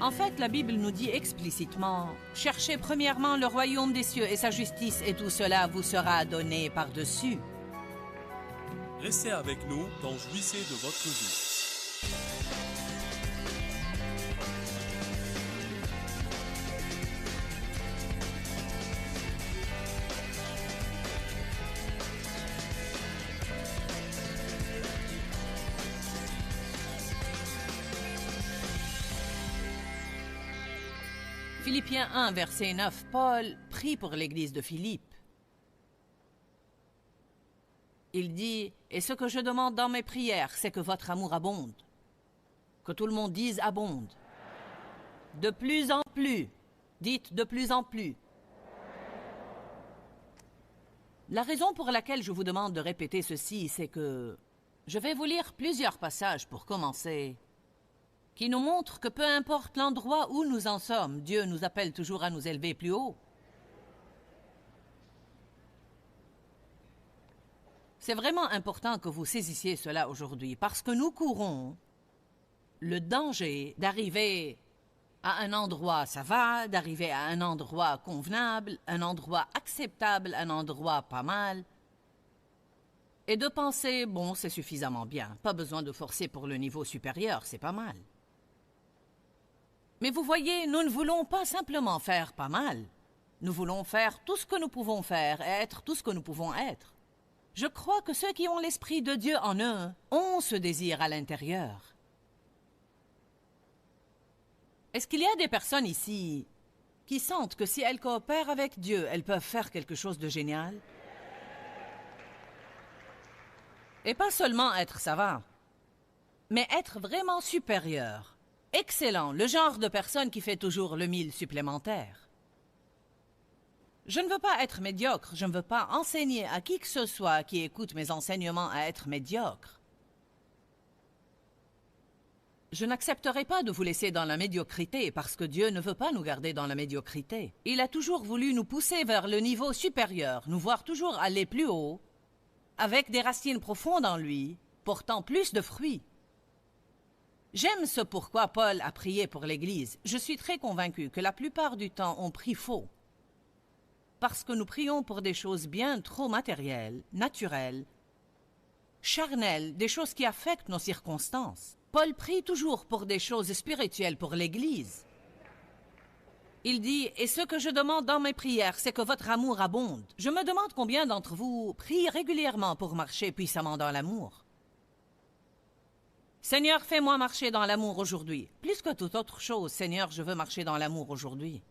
En fait, la Bible nous dit explicitement « Cherchez premièrement le royaume des cieux et sa justice, et tout cela vous sera donné par-dessus. » Restez avec nous dans Jouissez de votre vie. Philippiens 1, verset 9, Paul prie pour l'église de Philippe. Il dit « Et ce que je demande dans mes prières, c'est que votre amour abonde. » Que tout le monde dise « abonde ». De plus en plus. Dites « de plus en plus ». La raison pour laquelle je vous demande de répéter ceci, c'est que je vais vous lire plusieurs passages pour commencer, qui nous montrent que peu importe l'endroit où nous en sommes, Dieu nous appelle toujours à nous élever plus haut. C'est vraiment important que vous saisissiez cela aujourd'hui, parce que nous courons le danger d'arriver à un endroit ça va, d'arriver à un endroit convenable, un endroit acceptable, un endroit pas mal, et de penser, bon, c'est suffisamment bien, pas besoin de forcer pour le niveau supérieur, c'est pas mal. Mais vous voyez, nous ne voulons pas simplement faire pas mal. Nous voulons faire tout ce que nous pouvons faire et être tout ce que nous pouvons être. Je crois que ceux qui ont l'Esprit de Dieu en eux ont ce désir à l'intérieur. Est-ce qu'il y a des personnes ici qui sentent que si elles coopèrent avec Dieu, elles peuvent faire quelque chose de génial? Et pas seulement être savant, mais être vraiment supérieur. Excellent, le genre de personne qui fait toujours le 1000 supplémentaire. Je ne veux pas être médiocre, je ne veux pas enseigner à qui que ce soit qui écoute mes enseignements à être médiocre. Je n'accepterai pas de vous laisser dans la médiocrité parce que Dieu ne veut pas nous garder dans la médiocrité. Il a toujours voulu nous pousser vers le niveau supérieur, nous voir toujours aller plus haut, avec des racines profondes en lui, portant plus de fruits. J'aime ce pourquoi Paul a prié pour l'Église. Je suis très convaincu que la plupart du temps, on prie faux. Parce que nous prions pour des choses bien trop matérielles, naturelles, charnelles, des choses qui affectent nos circonstances. Paul prie toujours pour des choses spirituelles pour l'Église. Il dit « Et ce que je demande dans mes prières, c'est que votre amour abonde. » Je me demande combien d'entre vous prient régulièrement pour marcher puissamment dans l'amour. Seigneur, fais-moi marcher dans l'amour aujourd'hui. Plus que toute autre chose, Seigneur, je veux marcher dans l'amour aujourd'hui.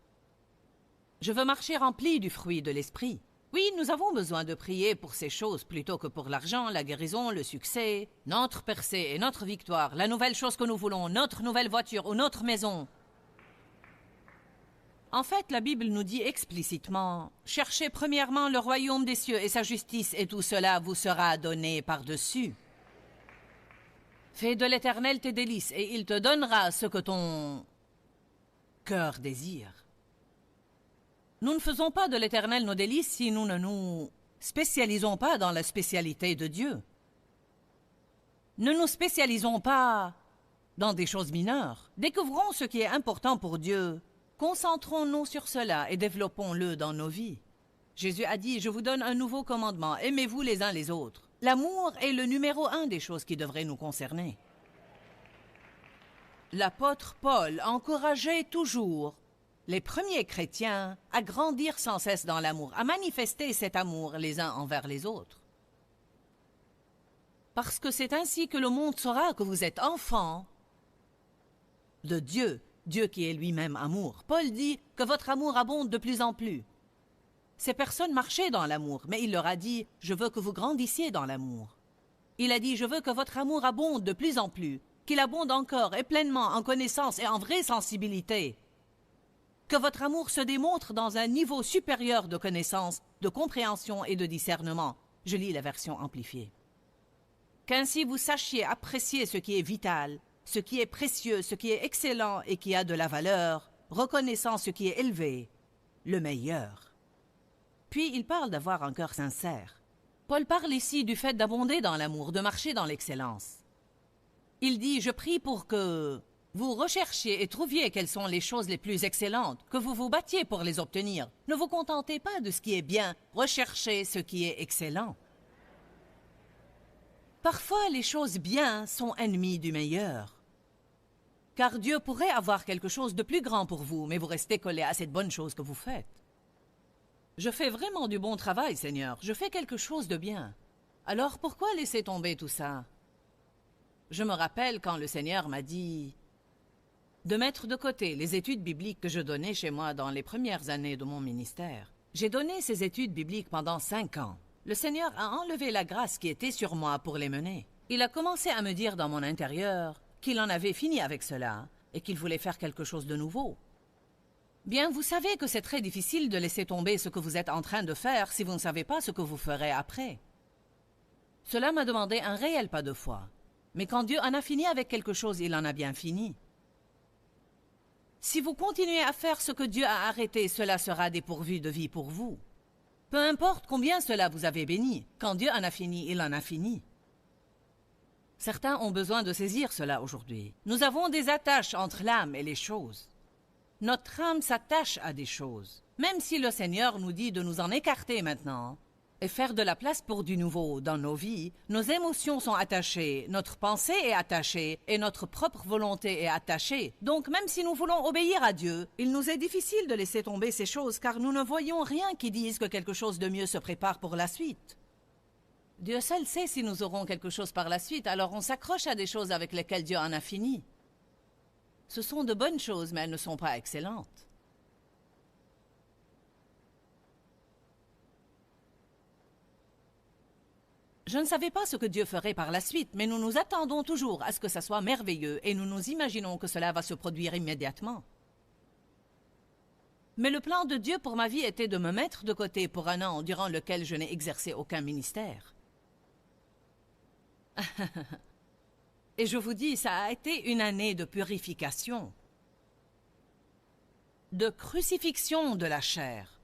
Je veux marcher rempli du fruit de l'esprit. Oui, nous avons besoin de prier pour ces choses plutôt que pour l'argent, la guérison, le succès, notre percée et notre victoire, la nouvelle chose que nous voulons, notre nouvelle voiture ou notre maison. En fait, la Bible nous dit explicitement « Cherchez premièrement le royaume des cieux et sa justice, et tout cela vous sera donné par-dessus. » Fais de l'Éternel tes délices, et il te donnera ce que ton cœur désire. Nous ne faisons pas de l'Éternel nos délices si nous ne nous spécialisons pas dans la spécialité de Dieu. Ne nous spécialisons pas dans des choses mineures. Découvrons ce qui est important pour Dieu. Concentrons-nous sur cela et développons-le dans nos vies. Jésus a dit « Je vous donne un nouveau commandement, aimez-vous les uns les autres ». L'amour est le numéro 1 des choses qui devraient nous concerner. L'apôtre Paul encourageait toujours les premiers chrétiens à grandir sans cesse dans l'amour, à manifester cet amour les uns envers les autres. Parce que c'est ainsi que le monde saura que vous êtes enfants de Dieu, Dieu qui est lui-même amour. Paul dit que votre amour abonde de plus en plus. Ces personnes marchaient dans l'amour, mais il leur a dit « Je veux que vous grandissiez dans l'amour ». Il a dit « Je veux que votre amour abonde de plus en plus, qu'il abonde encore et pleinement en connaissance et en vraie sensibilité. Que votre amour se démontre dans un niveau supérieur de connaissance, de compréhension et de discernement. » Je lis la version amplifiée. Qu'ainsi vous sachiez apprécier ce qui est vital, ce qui est précieux, ce qui est excellent et qui a de la valeur, reconnaissant ce qui est élevé, le meilleur. Puis il parle d'avoir un cœur sincère. Paul parle ici du fait d'abonder dans l'amour, de marcher dans l'excellence. Il dit « Je prie pour que vous recherchiez et trouviez quelles sont les choses les plus excellentes, que vous vous battiez pour les obtenir. Ne vous contentez pas de ce qui est bien, recherchez ce qui est excellent. Parfois, les choses bien sont ennemies du meilleur. Car Dieu pourrait avoir quelque chose de plus grand pour vous, mais vous restez collé à cette bonne chose que vous faites. Je fais vraiment du bon travail, Seigneur. Je fais quelque chose de bien. Alors pourquoi laisser tomber tout ça? Je me rappelle quand le Seigneur m'a dit de mettre de côté les études bibliques que je donnais chez moi dans les premières années de mon ministère. J'ai donné ces études bibliques pendant 5 ans. Le Seigneur a enlevé la grâce qui était sur moi pour les mener. Il a commencé à me dire dans mon intérieur qu'il en avait fini avec cela et qu'il voulait faire quelque chose de nouveau. Bien, vous savez que c'est très difficile de laisser tomber ce que vous êtes en train de faire si vous ne savez pas ce que vous ferez après. Cela m'a demandé un réel pas de foi. Mais quand Dieu en a fini avec quelque chose, il en a bien fini. Si vous continuez à faire ce que Dieu a arrêté, cela sera dépourvu de vie pour vous. Peu importe combien cela vous avait béni, quand Dieu en a fini, il en a fini. Certains ont besoin de saisir cela aujourd'hui. Nous avons des attaches entre l'âme et les choses. Notre âme s'attache à des choses. Même si le Seigneur nous dit de nous en écarter maintenant et faire de la place pour du nouveau dans nos vies, nos émotions sont attachées, notre pensée est attachée et notre propre volonté est attachée. Donc même si nous voulons obéir à Dieu, il nous est difficile de laisser tomber ces choses car nous ne voyons rien qui dise que quelque chose de mieux se prépare pour la suite. Dieu seul sait si nous aurons quelque chose par la suite, alors on s'accroche à des choses avec lesquelles Dieu en a fini. Ce sont de bonnes choses, mais elles ne sont pas excellentes. Je ne savais pas ce que Dieu ferait par la suite, mais nous nous attendons toujours à ce que ça soit merveilleux et nous nous imaginons que cela va se produire immédiatement. Mais le plan de Dieu pour ma vie était de me mettre de côté pour 1 an durant lequel je n'ai exercé aucun ministère. Et je vous dis, ça a été une année de purification, de crucifixion de la chair.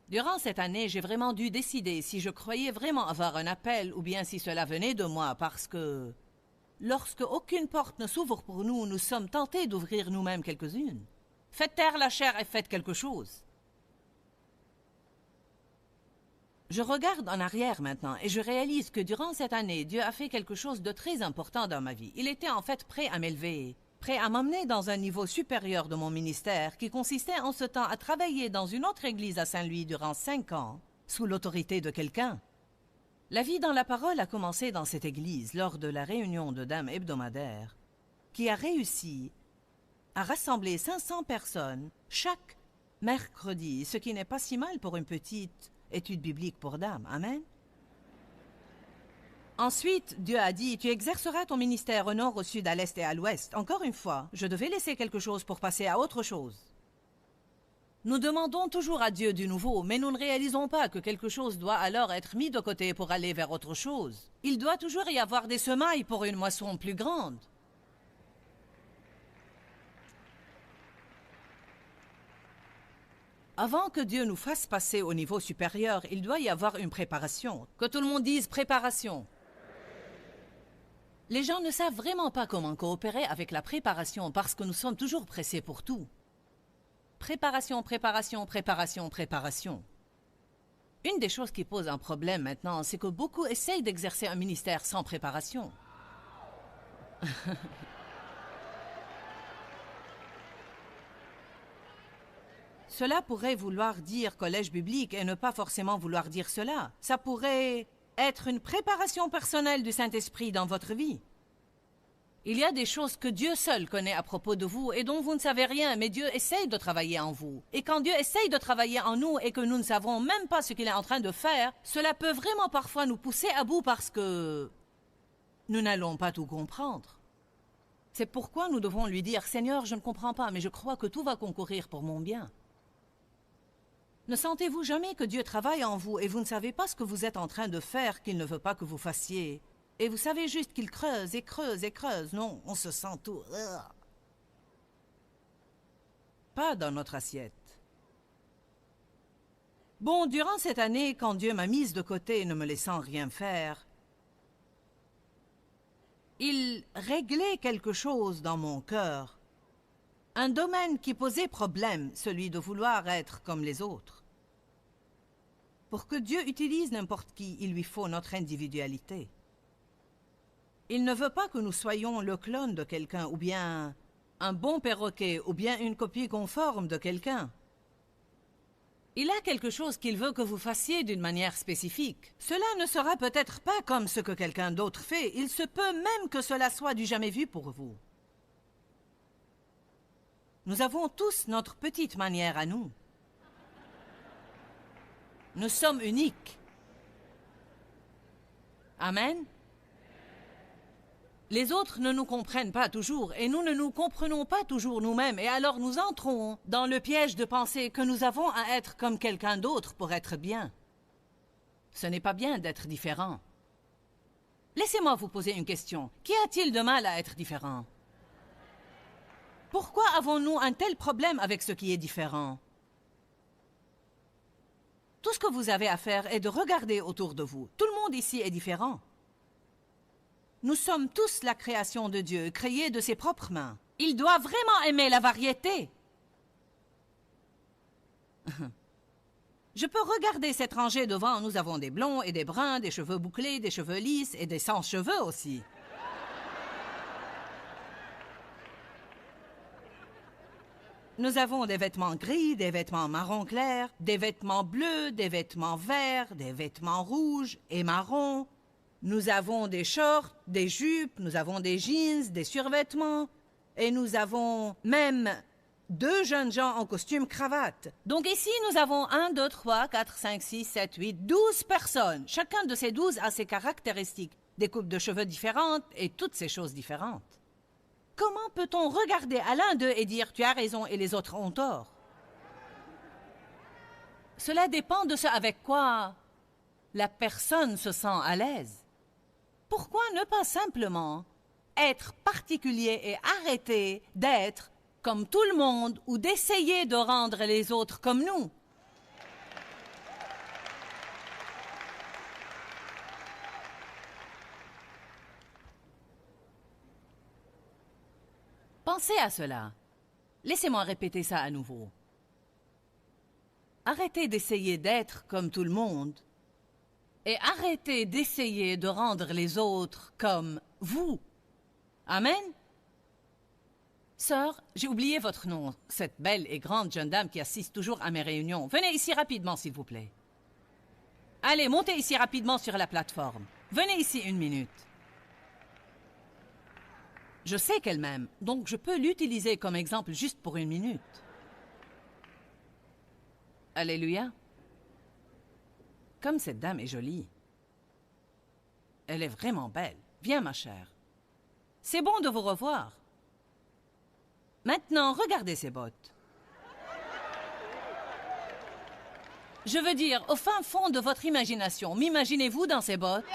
Durant cette année, j'ai vraiment dû décider si je croyais vraiment avoir un appel ou bien si cela venait de moi parce que lorsque aucune porte ne s'ouvre pour nous, nous sommes tentés d'ouvrir nous-mêmes quelques-unes. Faites taire la chair et faites quelque chose. Je regarde en arrière maintenant et je réalise que durant cette année, Dieu a fait quelque chose de très important dans ma vie. Il était en fait prêt à m'élever, prêt à m'emmener dans un niveau supérieur de mon ministère qui consistait en ce temps à travailler dans une autre église à Saint-Louis durant 5 ans, sous l'autorité de quelqu'un. La vie dans la parole a commencé dans cette église lors de la réunion de dames hebdomadaire qui a réussi à rassembler 500 personnes chaque mercredi, ce qui n'est pas si mal pour une petite étude biblique pour dames. Amen. Ensuite, Dieu a dit, tu exerceras ton ministère au nord, au sud, à l'est et à l'ouest. Encore une fois, je devais laisser quelque chose pour passer à autre chose. Nous demandons toujours à Dieu du nouveau, mais nous ne réalisons pas que quelque chose doit alors être mis de côté pour aller vers autre chose. Il doit toujours y avoir des semailles pour une moisson plus grande. Avant que Dieu nous fasse passer au niveau supérieur, il doit y avoir une préparation. Que tout le monde dise préparation. Les gens ne savent vraiment pas comment coopérer avec la préparation parce que nous sommes toujours pressés pour tout. Préparation, préparation, préparation, préparation. Une des choses qui pose un problème maintenant, c'est que beaucoup essayent d'exercer un ministère sans préparation. Cela pourrait vouloir dire collège biblique et ne pas forcément vouloir dire cela. Ça pourrait être une préparation personnelle du Saint-Esprit dans votre vie. Il y a des choses que Dieu seul connaît à propos de vous et dont vous ne savez rien, mais Dieu essaye de travailler en vous. Et quand Dieu essaye de travailler en nous et que nous ne savons même pas ce qu'il est en train de faire, cela peut vraiment parfois nous pousser à bout parce que nous n'allons pas tout comprendre. C'est pourquoi nous devons lui dire « Seigneur, je ne comprends pas, mais je crois que tout va concourir pour mon bien. » Ne sentez-vous jamais que Dieu travaille en vous et vous ne savez pas ce que vous êtes en train de faire qu'il ne veut pas que vous fassiez? Et vous savez juste qu'il creuse et creuse et creuse. Non, on se sent tout... Pas dans notre assiette. Bon, durant cette année, quand Dieu m'a mise de côté, ne me laissant rien faire, il réglait quelque chose dans mon cœur. Un domaine qui posait problème, celui de vouloir être comme les autres. Pour que Dieu utilise n'importe qui, il lui faut notre individualité. Il ne veut pas que nous soyons le clone de quelqu'un, ou bien un bon perroquet, ou bien une copie conforme de quelqu'un. Il a quelque chose qu'il veut que vous fassiez d'une manière spécifique. Cela ne sera peut-être pas comme ce que quelqu'un d'autre fait. Il se peut même que cela soit du jamais vu pour vous. Nous avons tous notre petite manière à nous. Nous sommes uniques. Amen. Les autres ne nous comprennent pas toujours et nous ne nous comprenons pas toujours nous-mêmes et alors nous entrons dans le piège de penser que nous avons à être comme quelqu'un d'autre pour être bien. Ce n'est pas bien d'être différent. Laissez-moi vous poser une question. Qu'y a-t-il de mal à être différent? Pourquoi avons-nous un tel problème avec ce qui est différent? Tout ce que vous avez à faire est de regarder autour de vous. Tout le monde ici est différent. Nous sommes tous la création de Dieu, créée de ses propres mains. Il doit vraiment aimer la variété. Je peux regarder cette rangée devant. Nous avons des blonds et des bruns, des cheveux bouclés, des cheveux lisses et des sans cheveux aussi. Nous avons des vêtements gris, des vêtements marron clair, des vêtements bleus, des vêtements verts, des vêtements rouges et marrons. Nous avons des shorts, des jupes, nous avons des jeans, des survêtements. Et nous avons même 2 jeunes gens en costume cravate. Donc ici, nous avons 1, 2, 3, 4, 5, 6, 7, 8, 12 personnes. Chacun de ces 12 a ses caractéristiques, des coupes de cheveux différentes et toutes ces choses différentes. Comment peut-on regarder à l'un d'eux et dire « tu as raison et les autres ont tort » Cela dépend de ce avec quoi la personne se sent à l'aise. Pourquoi ne pas simplement être particulier et arrêter d'être comme tout le monde ou d'essayer de rendre les autres comme nous? Pensez à cela. Laissez-moi répéter ça à nouveau. Arrêtez d'essayer d'être comme tout le monde et arrêtez d'essayer de rendre les autres comme vous. Amen? Sœur, j'ai oublié votre nom, cette belle et grande jeune dame qui assiste toujours à mes réunions. Venez ici rapidement, s'il vous plaît. Allez, montez ici rapidement sur la plateforme. Venez ici 1 minute. Je sais qu'elle m'aime, donc je peux l'utiliser comme exemple juste pour 1 minute. Alléluia. Comme cette dame est jolie. Elle est vraiment belle. Viens, ma chère. C'est bon de vous revoir. Maintenant, regardez ces bottes. Je veux dire, au fin fond de votre imagination, m'imaginez-vous dans ces bottes?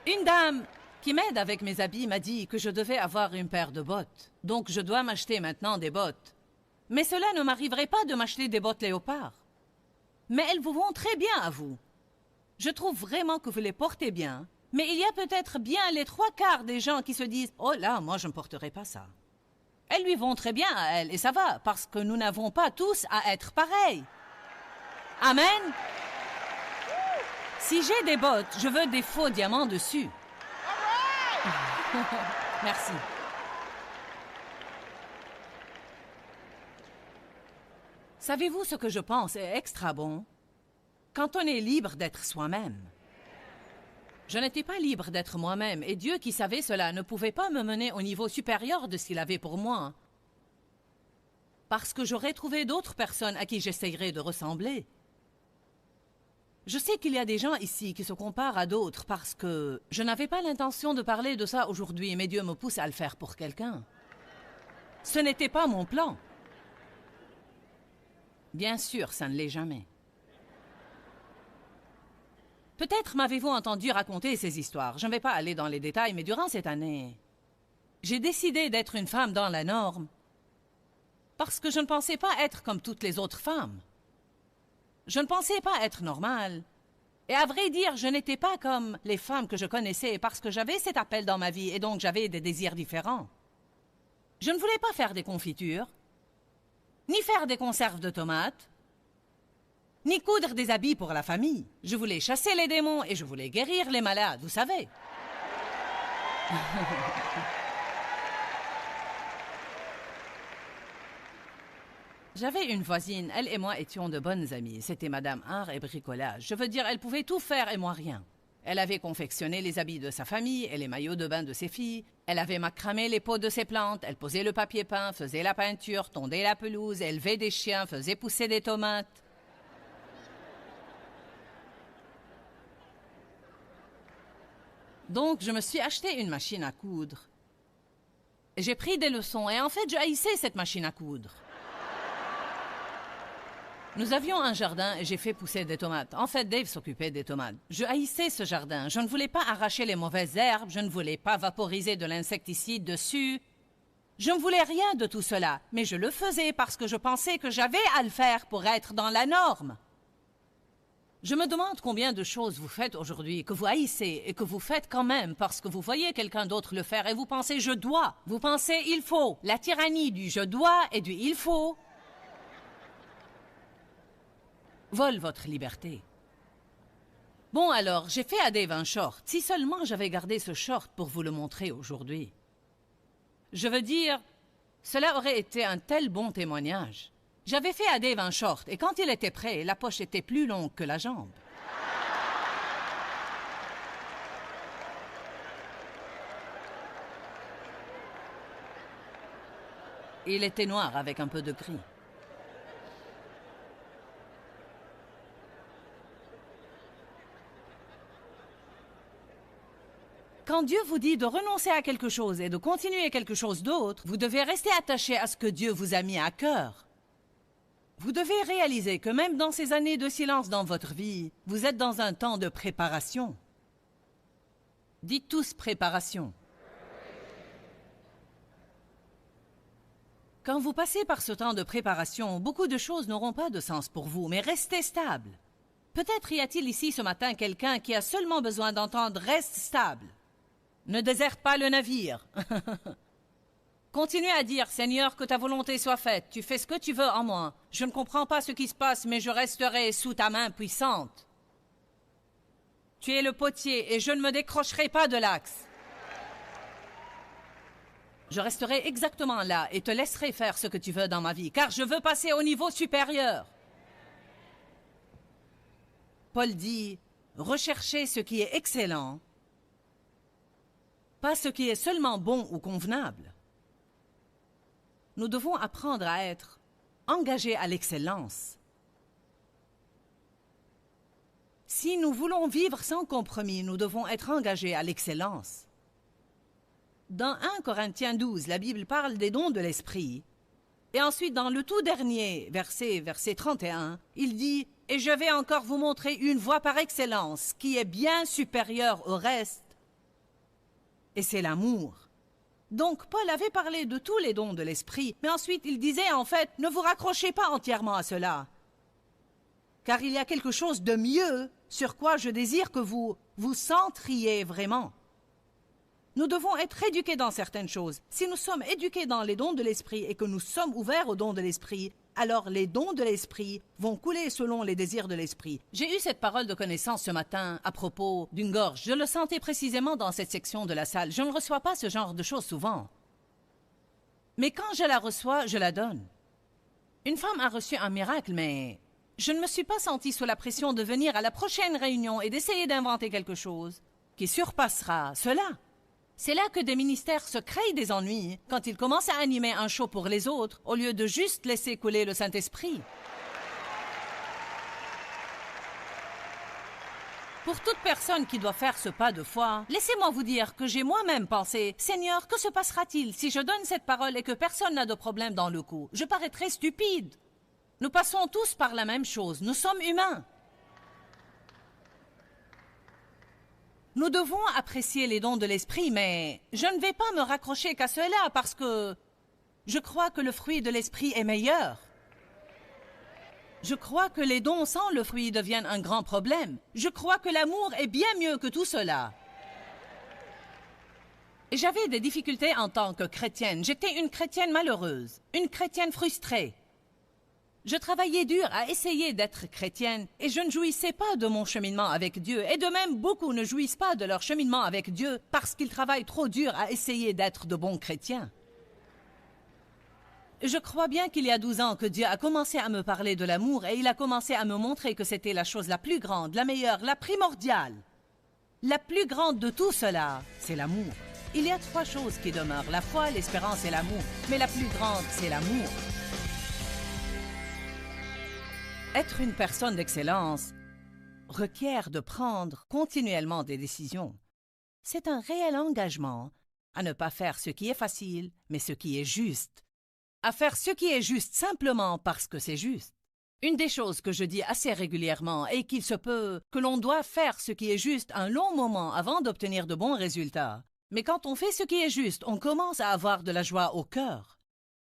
Une dame qui m'aide avec mes habits m'a dit que je devais avoir une paire de bottes. Donc je dois m'acheter maintenant des bottes. Mais cela ne m'arriverait pas de m'acheter des bottes léopard. Mais elles vous vont très bien à vous. Je trouve vraiment que vous les portez bien. Mais il y a peut-être bien les 3/4 des gens qui se disent « Oh là, moi je ne porterai pas ça ». Elles lui vont très bien à elle et ça va parce que nous n'avons pas tous à être pareils. Amen. Si j'ai des bottes, je veux des faux diamants dessus. Merci. Savez-vous ce que je pense est extra bon? Quand on est libre d'être soi-même. Je n'étais pas libre d'être moi-même et Dieu qui savait cela ne pouvait pas me mener au niveau supérieur de ce qu'il avait pour moi. Parce que j'aurais trouvé d'autres personnes à qui j'essayerais de ressembler. Je sais qu'il y a des gens ici qui se comparent à d'autres parce que je n'avais pas l'intention de parler de ça aujourd'hui, mais Dieu me pousse à le faire pour quelqu'un. Ce n'était pas mon plan. Bien sûr, ça ne l'est jamais. Peut-être m'avez-vous entendu raconter ces histoires. Je ne vais pas aller dans les détails, mais durant cette année, j'ai décidé d'être une femme dans la norme parce que je ne pensais pas être comme toutes les autres femmes. Je ne pensais pas être normale. Et à vrai dire, je n'étais pas comme les femmes que je connaissais parce que j'avais cet appel dans ma vie et donc j'avais des désirs différents. Je ne voulais pas faire des confitures, ni faire des conserves de tomates, ni coudre des habits pour la famille. Je voulais chasser les démons et je voulais guérir les malades, vous savez. J'avais une voisine, elle et moi étions de bonnes amies. C'était Madame Art et Bricolage. Je veux dire, elle pouvait tout faire et moi rien. Elle avait confectionné les habits de sa famille et les maillots de bain de ses filles. Elle avait macramé les pots de ses plantes. Elle posait le papier peint, faisait la peinture, tondait la pelouse, élevait des chiens, faisait pousser des tomates. Donc, je me suis acheté une machine à coudre. J'ai pris des leçons et en fait, je haïssais cette machine à coudre. Nous avions un jardin et j'ai fait pousser des tomates. En fait, Dave s'occupait des tomates. Je haïssais ce jardin. Je ne voulais pas arracher les mauvaises herbes. Je ne voulais pas vaporiser de l'insecticide dessus. Je ne voulais rien de tout cela. Mais je le faisais parce que je pensais que j'avais à le faire pour être dans la norme. Je me demande combien de choses vous faites aujourd'hui, que vous haïssez et que vous faites quand même parce que vous voyez quelqu'un d'autre le faire et vous pensez « je dois ». Vous pensez « il faut ». La tyrannie du « je dois » et du « il faut » vole votre liberté. Bon alors, j'ai fait à Dave un short. Si seulement j'avais gardé ce short pour vous le montrer aujourd'hui. Je veux dire, cela aurait été un tel bon témoignage. J'avais fait à Dave un short et quand il était prêt, la poche était plus longue que la jambe. Il était noir avec un peu de gris. Quand Dieu vous dit de renoncer à quelque chose et de continuer quelque chose d'autre, vous devez rester attaché à ce que Dieu vous a mis à cœur. Vous devez réaliser que même dans ces années de silence dans votre vie, vous êtes dans un temps de préparation. Dites tous préparation. Quand vous passez par ce temps de préparation, beaucoup de choses n'auront pas de sens pour vous, mais restez stable. Peut-être y a-t-il ici ce matin quelqu'un qui a seulement besoin d'entendre « reste stable ». Ne déserte pas le navire. Continuez à dire, Seigneur, que ta volonté soit faite. Tu fais ce que tu veux en moi. Je ne comprends pas ce qui se passe, mais je resterai sous ta main puissante. Tu es le potier et je ne me décrocherai pas de l'axe. Je resterai exactement là et te laisserai faire ce que tu veux dans ma vie, car je veux passer au niveau supérieur. Paul dit, recherchez ce qui est excellent, pas ce qui est seulement bon ou convenable. Nous devons apprendre à être engagés à l'excellence. Si nous voulons vivre sans compromis, nous devons être engagés à l'excellence. Dans 1 Corinthiens 12, la Bible parle des dons de l'Esprit. Et ensuite, dans le tout dernier verset 31, il dit « Et je vais encore vous montrer une voie par excellence qui est bien supérieure au reste. » Et c'est l'amour. Donc, Paul avait parlé de tous les dons de l'Esprit, mais ensuite il disait en fait, ne vous raccrochez pas entièrement à cela. Car il y a quelque chose de mieux sur quoi je désire que vous vous centriez vraiment. Nous devons être éduqués dans certaines choses. Si nous sommes éduqués dans les dons de l'Esprit et que nous sommes ouverts aux dons de l'Esprit, alors les dons de l'Esprit vont couler selon les désirs de l'Esprit. J'ai eu cette parole de connaissance ce matin à propos d'une gorge. Je le sentais précisément dans cette section de la salle. Je ne reçois pas ce genre de choses souvent. Mais quand je la reçois, je la donne. Une femme a reçu un miracle, mais je ne me suis pas sentie sous la pression de venir à la prochaine réunion et d'essayer d'inventer quelque chose qui surpassera cela. C'est là que des ministères se créent des ennuis quand ils commencent à animer un show pour les autres au lieu de juste laisser couler le Saint-Esprit. Pour toute personne qui doit faire ce pas de foi, laissez-moi vous dire que j'ai moi-même pensé « Seigneur, que se passera-t-il si je donne cette parole et que personne n'a de problème dans le coup? Je paraîtrai stupide. » Nous passons tous par la même chose. Nous sommes humains. Nous devons apprécier les dons de l'Esprit, mais je ne vais pas me raccrocher qu'à cela parce que je crois que le fruit de l'Esprit est meilleur. Je crois que les dons sans le fruit deviennent un grand problème. Je crois que l'amour est bien mieux que tout cela. Et j'avais des difficultés en tant que chrétienne. J'étais une chrétienne malheureuse, une chrétienne frustrée. Je travaillais dur à essayer d'être chrétienne et je ne jouissais pas de mon cheminement avec Dieu. Et de même, beaucoup ne jouissent pas de leur cheminement avec Dieu parce qu'ils travaillent trop dur à essayer d'être de bons chrétiens. Je crois bien qu'il y a 12 ans que Dieu a commencé à me parler de l'amour et il a commencé à me montrer que c'était la chose la plus grande, la meilleure, la primordiale. La plus grande de tout cela, c'est l'amour. Il y a 3 choses qui demeurent, la foi, l'espérance et l'amour. Mais la plus grande, c'est l'amour. Être une personne d'excellence requiert de prendre continuellement des décisions. C'est un réel engagement à ne pas faire ce qui est facile, mais ce qui est juste. À faire ce qui est juste simplement parce que c'est juste. Une des choses que je dis assez régulièrement est qu'il se peut que l'on doit faire ce qui est juste un long moment avant d'obtenir de bons résultats. Mais quand on fait ce qui est juste, on commence à avoir de la joie au cœur.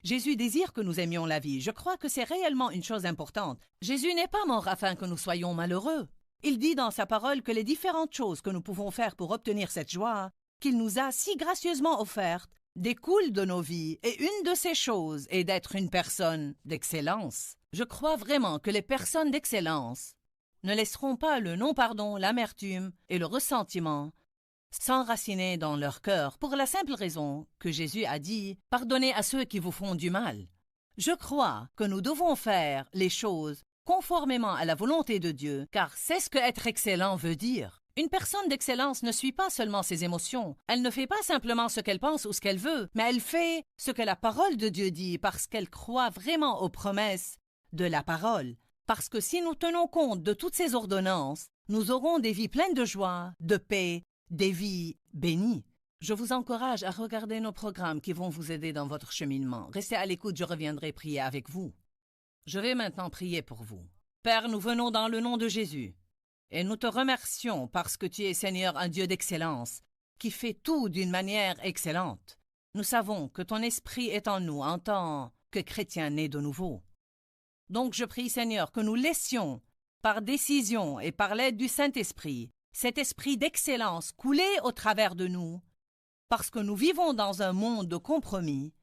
Jésus désire que nous aimions la vie. Je crois que c'est réellement une chose importante. Jésus n'est pas mort afin que nous soyons malheureux. Il dit dans sa parole que les différentes choses que nous pouvons faire pour obtenir cette joie, qu'il nous a si gracieusement offertes, découlent de nos vies. Et une de ces choses est d'être une personne d'excellence. Je crois vraiment que les personnes d'excellence ne laisseront pas le non-pardon, l'amertume et le ressentiment s'enraciner dans leur cœur pour la simple raison que Jésus a dit « Pardonnez à ceux qui vous font du mal ». Je crois que nous devons faire les choses conformément à la volonté de Dieu, car c'est ce que être excellent veut dire. Une personne d'excellence ne suit pas seulement ses émotions. Elle ne fait pas simplement ce qu'elle pense ou ce qu'elle veut, mais elle fait ce que la parole de Dieu dit parce qu'elle croit vraiment aux promesses de la parole. Parce que si nous tenons compte de toutes ces ordonnances, nous aurons des vies pleines de joie, de paix, des vies bénies. Je vous encourage à regarder nos programmes qui vont vous aider dans votre cheminement. Restez à l'écoute, je reviendrai prier avec vous. Je vais maintenant prier pour vous. Père, nous venons dans le nom de Jésus. Et nous te remercions parce que tu es, Seigneur, un Dieu d'excellence, qui fait tout d'une manière excellente. Nous savons que ton esprit est en nous en tant que chrétiens nés de nouveau. Donc je prie, Seigneur, que nous laissions, par décision et par l'aide du Saint-Esprit, cet esprit d'excellence couler au travers de nous, parce que nous vivons dans un monde de compromis.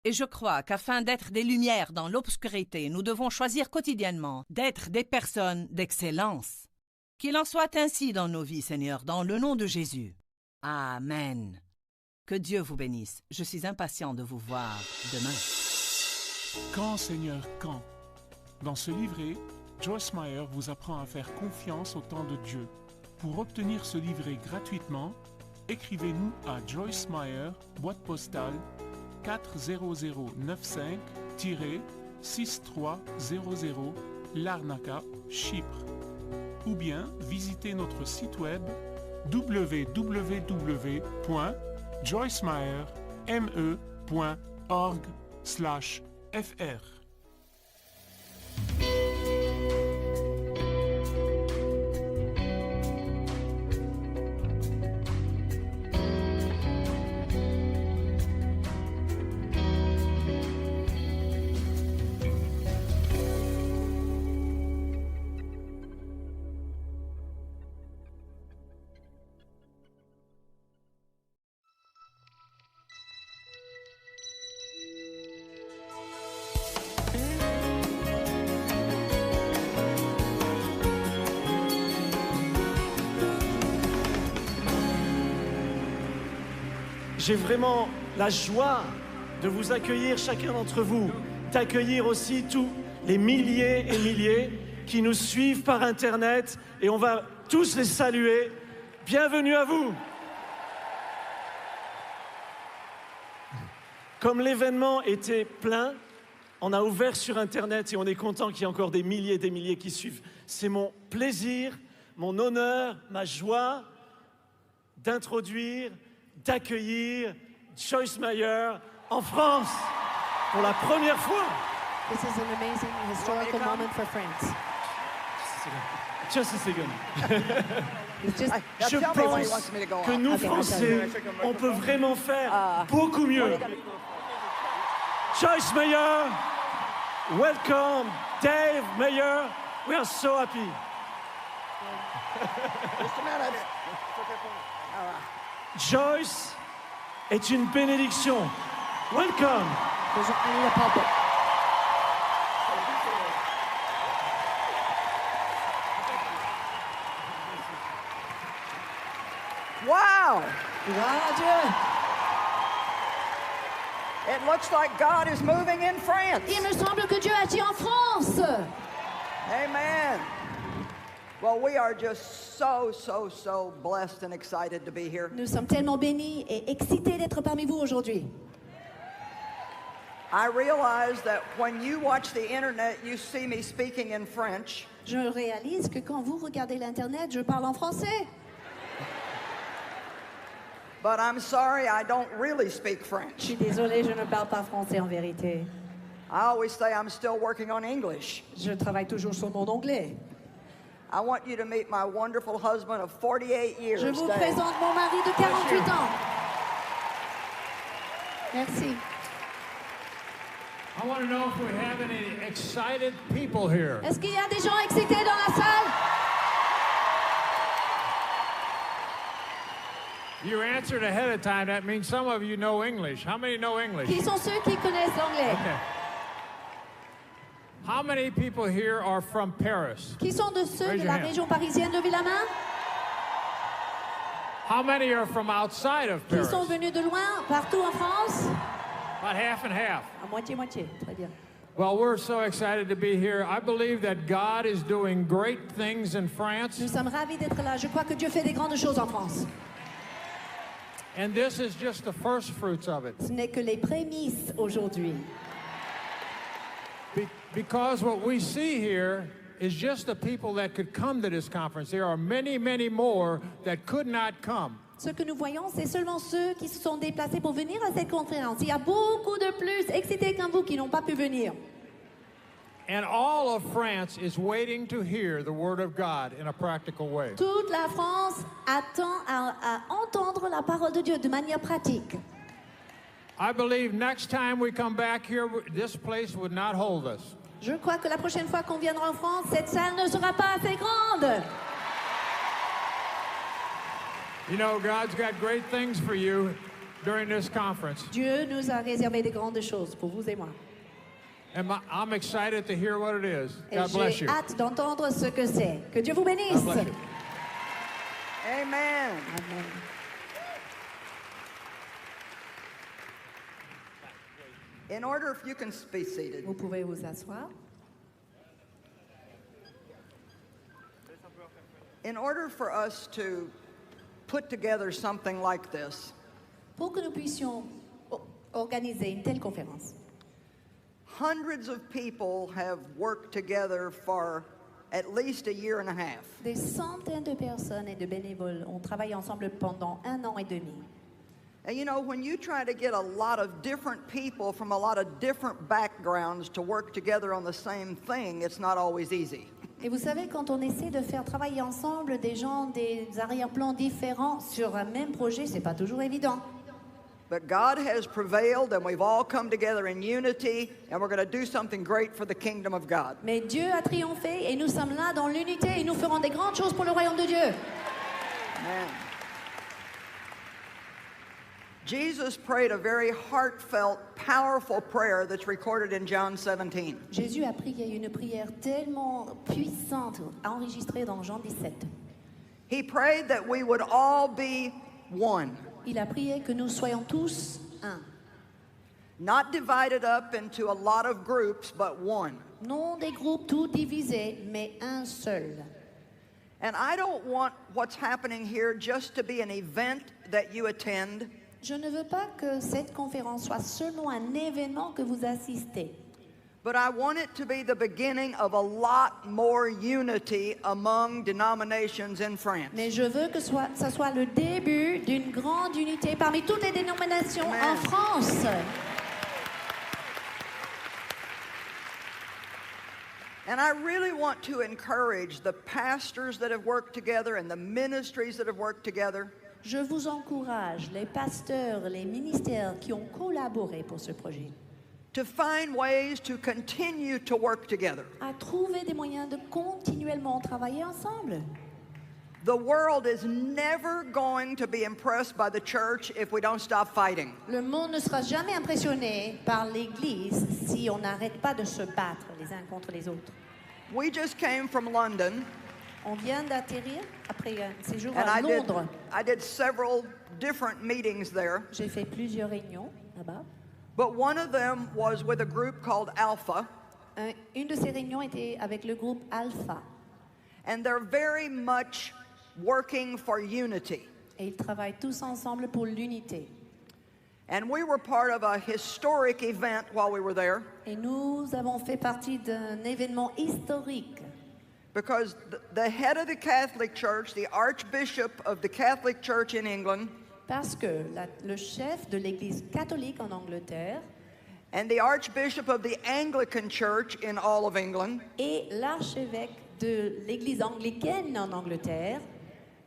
Et je crois qu'afin d'être des lumières dans l'obscurité, nous devons choisir quotidiennement d'être des personnes d'excellence. Qu'il en soit ainsi dans nos vies, Seigneur, dans le nom de Jésus. Amen. Que Dieu vous bénisse. Je suis impatient de vous voir demain. Quand, Seigneur, quand? Dans ce livret, Joyce Meyer vous apprend à faire confiance au temps de Dieu. Pour obtenir ce livret gratuitement, écrivez-nous à Joyce Meyer, boîte postale 40095-6300 Larnaca, Chypre. Ou bien visitez notre site web www.joycemeyer.org/fr. J'ai vraiment la joie de vous accueillir, chacun d'entre vous, d'accueillir aussi tous les milliers et milliers qui nous suivent par Internet et on va tous les saluer. Bienvenue à vous. Comme l'événement était plein, on a ouvert sur Internet et on est content qu'il y ait encore des milliers et des milliers qui suivent. C'est mon plaisir, mon honneur, ma joie d'introduire, d'accueillir Joyce Meyer en France pour la première fois. This is an amazing historical moment for France. Just a second. It's just, Je pense que nous, Français, on peut vraiment faire beaucoup mieux. Joyce Meyer, welcome Dave Meyer, we are so happy. Just a minute. Joyce est une bénédiction. Welcome. Bonjour, allez, la porte. Wow! Gloire à Dieu. It looks like God is moving in France. Il me semble que Dieu agit en France. Amen. Well, we are just so blessed and excited to be here. Nous sommes tellement bénis et excités d'être parmi vous aujourd'hui. I realize that when you watch the internet, you see me speaking in French. Je réalise que quand vous regardez l'Internet, je parle en français. But I'm sorry, I don't really speak Je French. suis désolée, je ne parle pas français en vérité. I always say I'm still working on English. Je travaille toujours sur mon anglais. I want you to meet my wonderful husband of 48 years. Je vous Dave. présente mon mari de 48 ans. Merci. I want to know if we have any excited people here. Est-ce qu'il y a des gens excités dans la salle? You answered ahead of time. That means some of you know English. How many know English? Qui sont ceux qui connaissent l'anglais? Okay. How many people here are from Paris? Qui sont de ceux Raise de your la hand. région parisienne? Levez la main. How many are from outside of Qui Paris? sont venus de loin, partout en France? About half and half. À moitié-moitié. Très bien. Well, we're so excited to be here. I believe that God is doing great things in France. Nous sommes ravis d'être là. Je crois que Dieu fait des grandes choses en France. And this is just the first fruits of it. Ce n'est que les prémices aujourd'hui. Because what we see here is just the people that could come to this conference. There are many, many more that could not come. Ce que nous voyons, c'est seulement ceux qui se sont déplacés pour venir à cette conférence. Il y a beaucoup de plus excités qu'un vous qui n'ont pas pu venir. And all of France is waiting to hear the word of God in a practical way. Toute la France attend à entendre la parole de Dieu de manière pratique. I believe next time we come back here, this place would not hold us. Je crois que la prochaine fois qu'on viendra en France, cette salle ne sera pas assez grande. You know, God's got great things for you during this conference. Dieu nous a réservé de grandes choses pour vous et moi. And I'm excited to hear what it is. Et God bless j'ai you. hâte d'entendre ce que c'est. Que Dieu vous bénisse. God bless you. Amen. Amen. In order, if you can be seated. Vous pouvez vous asseoir. In order for us to put together something like this, Pour que nous puissions organiser une telle conférence, hundreds of people have worked together for at least a year and a half. des centaines de personnes et de bénévoles ont travaillé ensemble pendant 1 an et demi. And you know, when you try to get a lot of different people from a lot of different backgrounds to work together on the same thing, it's not always easy. Et vous savez, quand on essaie de faire travailler ensemble des gens des arrière-plans différents sur un même projet, c'est pas toujours évident. But God has prevailed, and we've all come together in unity, and we're going to do something great for the kingdom of God. Mais Dieu a triomphé et nous sommes là dans l'unité et nous ferons des grandes choses pour le royaume de Dieu. Amen. Jesus prayed a very heartfelt, powerful prayer that's recorded in John 17. Jésus a prié une prière tellement puissante, enregistrée dans Jean 17. He prayed that we would all be one, Il a prié que nous soyons tous un. not divided up into a lot of groups, but one. Non des groupes tout divisés, mais un seul. And I don't want what's happening here just to be an event that you attend. Je ne veux pas que cette conférence soit seulement un événement que vous assistez. But I want it to be the beginning of a lot more unity among denominations in France. Mais je veux que ça soit le début d'une grande unité parmi toutes les dénominations Amen. en France. And I really want to encourage the pastors that have worked together and the ministries that have worked together. Je vous encourage, les pasteurs, les ministères qui ont collaboré pour ce projet. to find ways to continue to work together. à trouver des moyens de continuellement travailler ensemble. The world is never going to be impressed by the church if we don't stop fighting. Le monde ne sera jamais impressionné par l'Église si on n'arrête pas de se battre les uns contre les autres. We just came from London, On vient d'atterrir après un séjour and à Londres. I did several different meetings there, J'ai fait plusieurs réunions là-bas. but one of them was with a group called Alpha, Une de ces réunions était avec le groupe Alpha. and they're very much working for unity. Et ils travaillent tous ensemble pour l'unité. And we were part of a historic event while we were there, Et nous avons fait partie d'un événement historique. because the head of the Catholic Church, the Archbishop of the Catholic Church in England, Parce que le chef de l'Église catholique en Angleterre and the Archbishop of the Anglican Church in all of England, et l'archevêque de l'Église anglicaine en Angleterre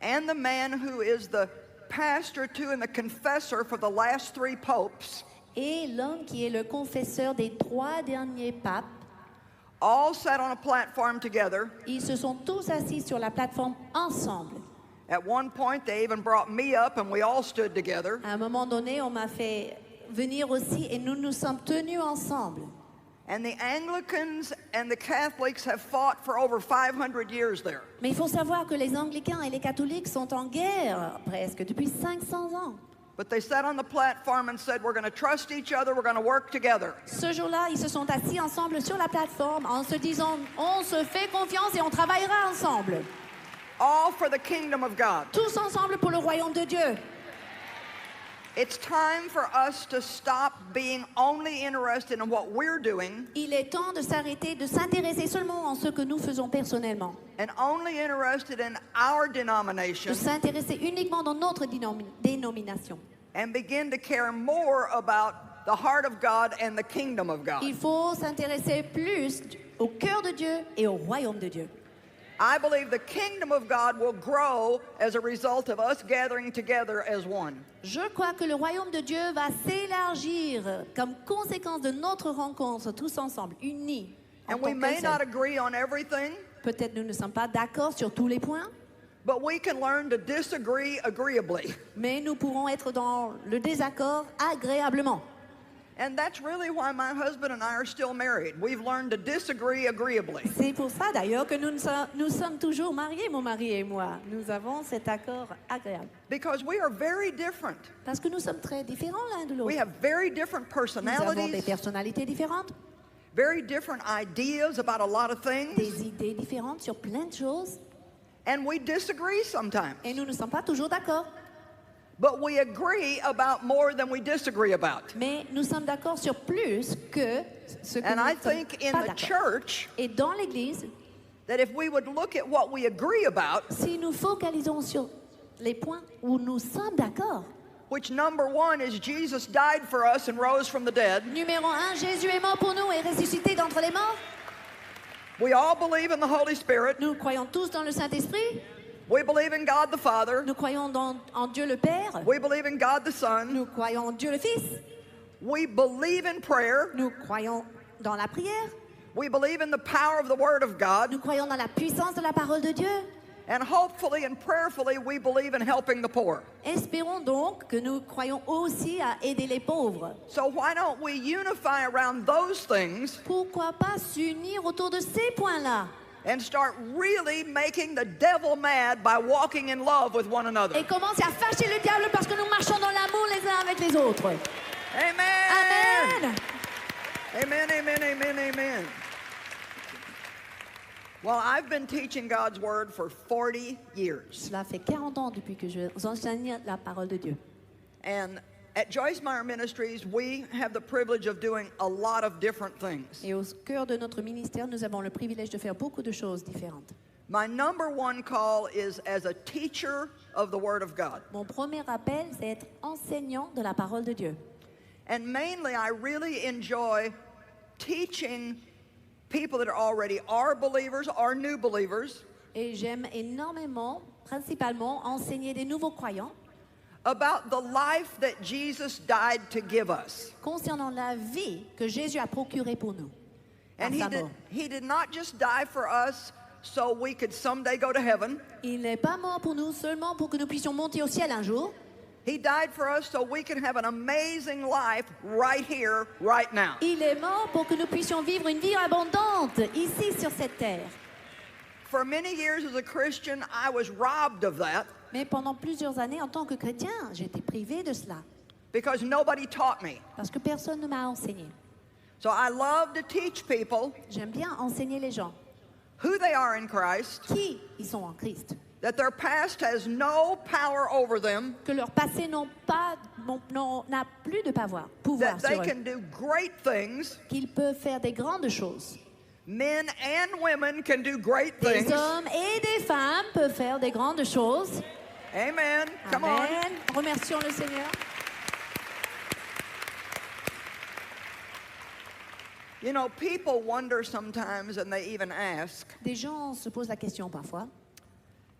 and the man who is the pastor to and the confessor for the last 3 popes, et l'homme qui est le confesseur des 3 derniers papes, all sat on a platform together. ils se sont tous assis sur la plateforme ensemble. At one point, they even brought me up and we all stood together. À un moment donné, on m'a fait venir aussi et nous nous sommes tenus ensemble. And the Anglicans and the Catholics have fought for over 500 years there. Mais il faut savoir que les anglicains et les catholiques sont en guerre presque depuis 500 ans. But they sat on the platform and said, we're going to trust each other, we're going to work together. Ce jour-là, ils se sont assis ensemble sur la plateforme en se disant on se fait confiance et on travaillera ensemble. All for the kingdom of God. Tous ensemble pour le royaume de Dieu. It's time for us to stop being only interested in what we're doing Il est temps de s'arrêter, de s'intéresser seulement en ce que nous faisons personnellement. and only interested in our De denomination s'intéresser uniquement dans notre dénomination. and begin to care more about the heart of God and the kingdom of God. Il faut s'intéresser plus au cœur de Dieu et au royaume de Dieu. I believe the kingdom of God will grow as a result of us gathering together as one. Je crois que le royaume de Dieu va s'élargir comme conséquence de notre rencontre tous ensemble, unis. en And we tant may qu'un not seul. agree on everything, Peut-être nous ne sommes pas d'accord sur tous les points, but we can learn to disagree agreeably. mais nous pourrons être dans le désaccord agréablement. And that's really why my husband and I are still married. We've learned to disagree agreeably. C'est pour ça d'ailleurs que nous sommes toujours mariés, mon mari et moi. Nous avons cet accord agréable. Because we are very different. Parce que nous sommes très différents l'un de l'autre. We have very different Nous avons des personalities, personnalités différentes, very different ideas about a lot of things, des idées différentes sur plein de choses, and we disagree sometimes. et nous ne sommes pas toujours d'accord. But we agree about more than we disagree about. Mais nous sommes d'accord sur plus que ce que And nous I ne sommes think in pas the d'accord. church Et dans l'Église, that if we would look at what we agree about, si nous focalisons sur les points où nous sommes d'accord, which number one is Jesus died for us and rose from the dead. numéro 1, Jésus est mort pour nous et ressuscité d'entre les morts. We all believe in the Holy Spirit. Nous croyons tous dans le Saint-Esprit. We believe in God the Father. Nous croyons en Dieu le Père. We believe in God the Son. Nous croyons en Dieu le Fils. We believe in prayer. Nous croyons dans la prière. We believe in the power of the Word of God. Nous croyons dans la puissance de la parole de Dieu. And hopefully and prayerfully, we believe in helping the poor. Espérons donc que nous croyons aussi à aider les pauvres. So why don't we unify around those things Pourquoi pas s'unir autour de ces points-là and start really making the devil mad by walking in love with one another? et commencer à fâcher le diable parce que nous marchons dans l'amour les uns avec les autres. Amen. Amen. Amen, amen, amen, amen. Well, I've been teaching God's Word for 40 years. Cela fait 40 ans depuis que j'enseigne la parole de Dieu. And at Joyce Meyer Ministries, we have the privilege of doing a lot of different things. Et au cœur de notre ministère, nous avons le privilège de faire beaucoup de choses différentes. My number one call is as a teacher of the Word of God. Mon premier appel, c'est être enseignant de la parole de Dieu. And mainly, I really enjoy teaching people that already are believers or new believers Et j'aime énormément, principalement, enseigner des nouveaux croyants about the life that Jesus died to give us. concernant la vie que Jésus a procurée pour nous. Par And sa mort. he did not just die for us so we could someday go to heaven. Il n'est pas mort pour nous seulement pour que nous puissions monter au ciel un jour. He died for us so we can have an amazing life right here, right now. Il est mort pour que nous puissions vivre une vie abondante ici sur cette terre. For many years as a Christian, I was robbed of that Mais pendant plusieurs années, en tant que chrétien, j'étais privé de cela. because nobody taught me. Parce que personne ne m'a enseigné. So I love to teach people J'aime bien enseigner les gens who they are in Christ, qui ils sont en Christ. that their past has no power over them, Que leur passé n'a plus de pouvoir that they sur eux. can do great things. Qu'ils peuvent faire des grandes choses. Men and women can do great Des things. hommes et des femmes peuvent faire des grandes choses. Amen. Come on. Amen. Remercions le Seigneur. You know, people wonder sometimes, and they even ask, Des gens se posent la question parfois.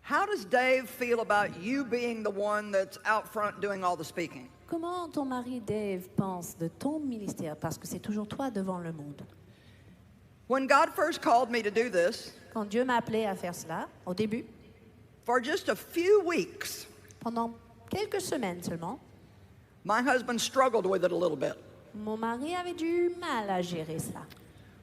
how does Dave feel about you being the one that's out front doing all the speaking? Comment ton mari Dave pense de ton ministère? Parce que c'est toujours toi devant le monde. When God first called me to do this, Quand Dieu m'a appelé à faire cela, au début, for just a few weeks, pendant quelques semaines seulement, my husband struggled with it a little bit. mon mari avait du mal à gérer cela.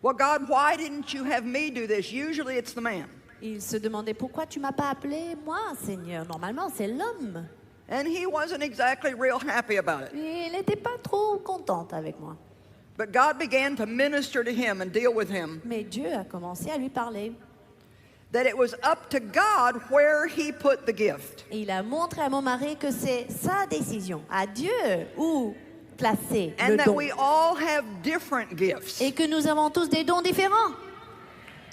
Well, God, why didn't you have me do this? Usually it's the man. Il se demandait pourquoi tu m'as pas appelé moi, Seigneur. Normalement, c'est l'homme. And he wasn't exactly real happy about it. Et il n'était pas trop contente avec moi. But God began to minister to him and deal with him, Mais Dieu a commencé à lui parler. that it was up to God where he put the gift. Et il a montré à mon mari que c'est sa décision, à Dieu, où placer le And that don. we all have different gifts. Et que nous avons tous des dons différents.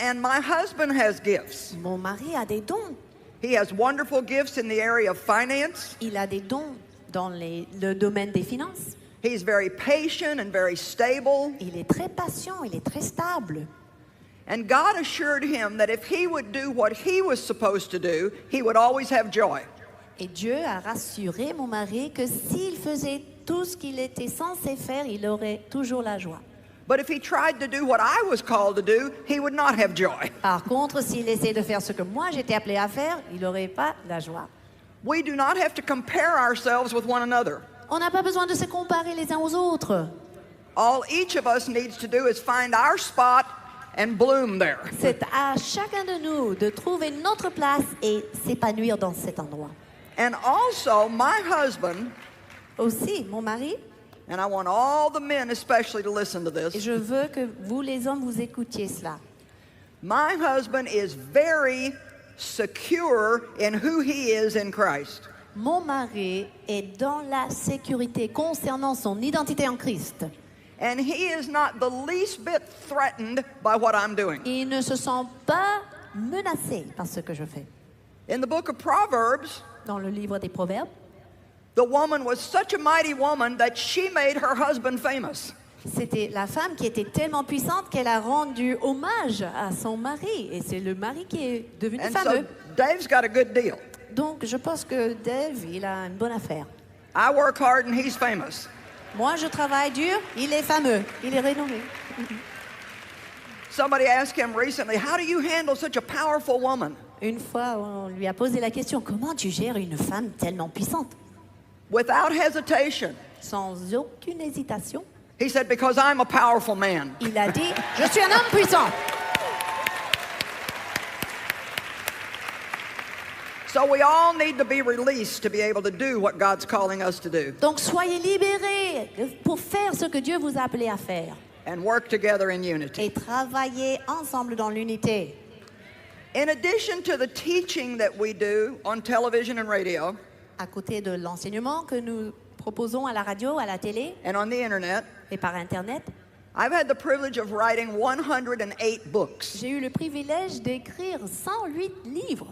And my husband has gifts. Mon mari a des dons. He has wonderful gifts in the area of finance. Il a des dons dans le domaine des finances. He's very patient and very stable. Il est très patient, il est très stable. And God assured him that if he would do what he was supposed to do, he would always have joy. Et Dieu a rassuré mon mari que s'il faisait tout ce qu'il était censé faire, il aurait toujours la joie. But if he tried to do what I was called to do, he would not have joy. Par contre, s'il essayait de faire ce que moi j'étais appelé à faire, il n'aurait pas la joie. We do not have to compare ourselves with one another. On n'a pas besoin de se comparer les uns aux autres. All each of us needs to do is find our spot and bloom there. C'est à chacun de nous de trouver notre place et s'épanouir dans cet endroit. And also, my husband, Aussi, mon mari, and I want all the men especially to listen to et this, je veux que vous les hommes, vous écoutiez cela. my husband is very secure in who he is in Christ. Mon mari est dans la sécurité concernant son identité en Christ. And he is not the least bit threatened by what I'm doing. Il ne se sent pas menacé par ce que je fais. In the book of Proverbs, Dans le livre des Proverbes, the woman was such a mighty woman that she made her husband famous. c'était la femme qui était tellement puissante qu'elle a rendu hommage à son mari. Et c'est le mari qui est devenu And fameux. so Dave's got a good deal. Donc, je pense que Dave, il a une bonne affaire. I work hard and he's famous. Moi, je travaille dur, il est fameux, il est renommé. Somebody asked him recently, how do you handle such a powerful woman? Une fois, on lui a posé la question, comment tu gères une femme tellement puissante? Without hesitation, Sans aucune hésitation, he said, because I'm a powerful man. il a dit, je suis un homme puissant. So we all need to be released to be able to do what God's calling us to do Donc, soyez libérés pour faire ce que Dieu vous a appelé à faire. and work together in unity. Et travailler ensemble dans l'unité. In addition to the teaching that we do on television and radio À côté de l'enseignement que nous proposons à la radio, à la télé and on the internet, et par Internet, I've had the privilege of writing 108 books. j'ai eu le privilège d'écrire 108 livres.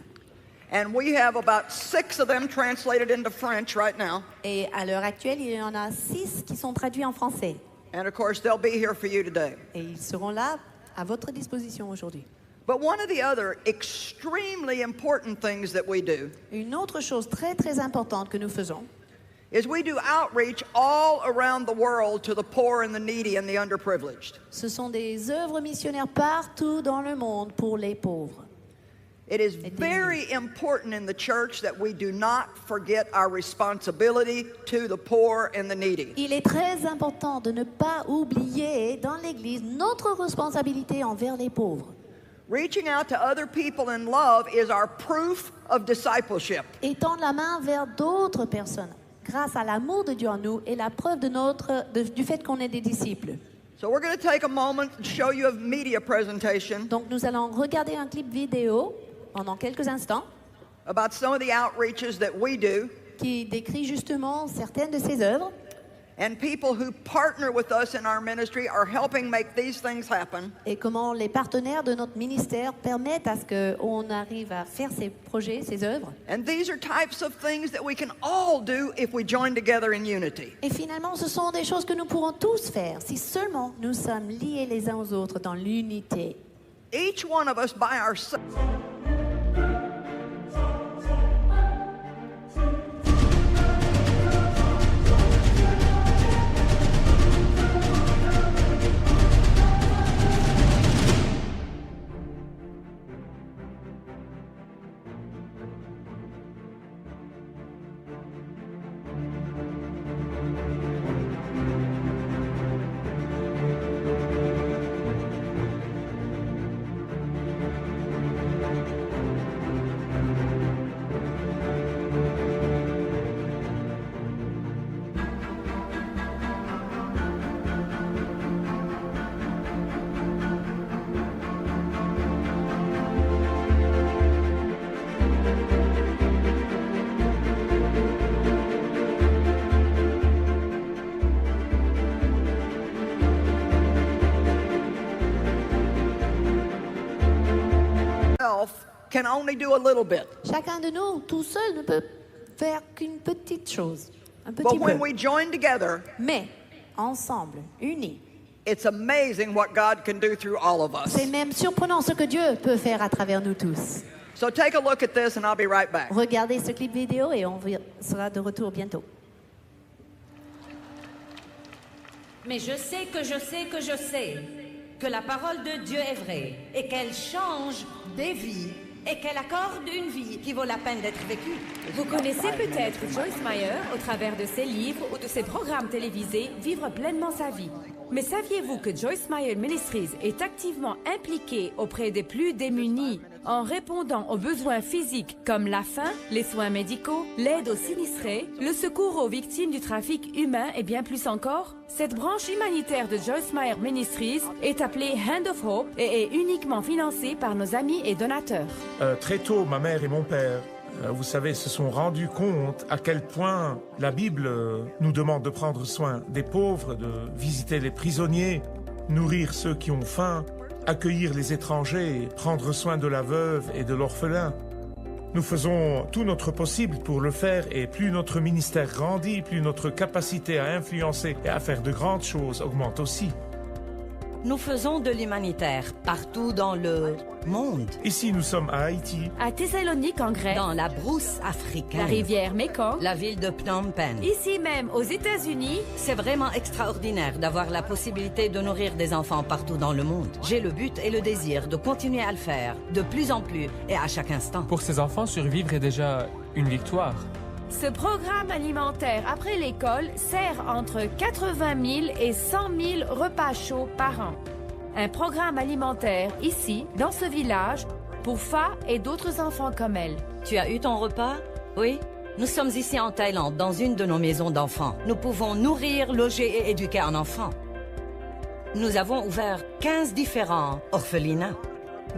And we have about 6 of them translated into French right now. Et à l'heure actuelle, il y en a 6 qui sont traduits en français. And of course, they'll be here for you today. Et ils seront là à votre disposition aujourd'hui. But one of the other extremely important things that we do Une autre chose très très importante que nous faisons, is we do outreach all around the world to the poor and the needy and the underprivileged. Ce sont des œuvres missionnaires partout dans le monde pour les pauvres. It is very important in the church that we do not forget our responsibility to the poor and the needy. Il est très important de ne pas oublier dans l'Église notre responsabilité envers les pauvres. Reaching out to other people in love is our proof of discipleship. Et tendre la main vers d'autres personnes, grâce à l'amour de Dieu en nous, est la preuve du fait qu'on est des disciples. So we're going to take a moment to show you a media presentation Donc nous allons regarder un clip vidéo pendant quelques instants about some of the outreaches that we do qui décrit justement certaines de ces œuvres. and people who partner with us in our ministry are helping make these things happen. Et comment les partenaires de notre ministère permettent à ce qu'on arrive à faire ces projets, ces œuvres. And these are types of things that we can all do if we join together in unity. Et finalement, ce sont des choses que nous pourrons tous faire si seulement nous sommes liés les uns aux autres dans l'unité. Each one of us by ourselves. Can only do a little bit. Chacun de nous, tout seul, ne peut faire qu'une petite chose, un petit But when peu. we join together, Mais ensemble, unis, it's amazing what God can do through all of us. c'est même surprenant ce que Dieu peut faire à travers nous tous. So take a look at this and I'll be right back. Regardez ce clip vidéo et on sera de retour bientôt. Mais je sais que la parole de Dieu est vraie et qu'elle change des vies et qu'elle accorde une vie qui vaut la peine d'être vécue. Vous connaissez peut-être Joyce Meyer au travers de ses livres ou de ses programmes télévisés Vivre pleinement sa vie. Mais saviez-vous que Joyce Meyer Ministries est activement impliquée auprès des plus démunis en répondant aux besoins physiques comme la faim, les soins médicaux, l'aide aux sinistrés, le secours aux victimes du trafic humain et bien plus encore? Cette branche humanitaire de Joyce Meyer Ministries est appelée Hand of Hope et est uniquement financée par nos amis et donateurs. Très tôt, ma mère et mon père, vous savez, se sont rendus compte à quel point la Bible nous demande de prendre soin des pauvres, de visiter les prisonniers, nourrir ceux qui ont faim, accueillir les étrangers, prendre soin de la veuve et de l'orphelin. Nous faisons tout notre possible pour le faire et plus notre ministère grandit, plus notre capacité à influencer et à faire de grandes choses augmente aussi. Nous faisons de l'humanitaire partout dans le monde. Ici, nous sommes à Haïti, À Thessalonique en Grèce, Dans la brousse africaine. la rivière Mékong, La ville de Phnom Penh. ici même aux États-Unis. C'est vraiment extraordinaire d'avoir la possibilité de nourrir des enfants partout dans le monde. J'ai le but et le désir de continuer à le faire, de plus en plus et à chaque instant. Pour ces enfants, survivre est déjà une victoire. Ce programme alimentaire après l'école sert entre 80 000 et 100 000 repas chauds par an. Un programme alimentaire ici, dans ce village, pour Fa et d'autres enfants comme elle. Tu as eu ton repas? Oui? Nous sommes ici en Thaïlande, dans une de nos maisons d'enfants. Nous pouvons nourrir, loger et éduquer un enfant. Nous avons ouvert 15 différents orphelinats.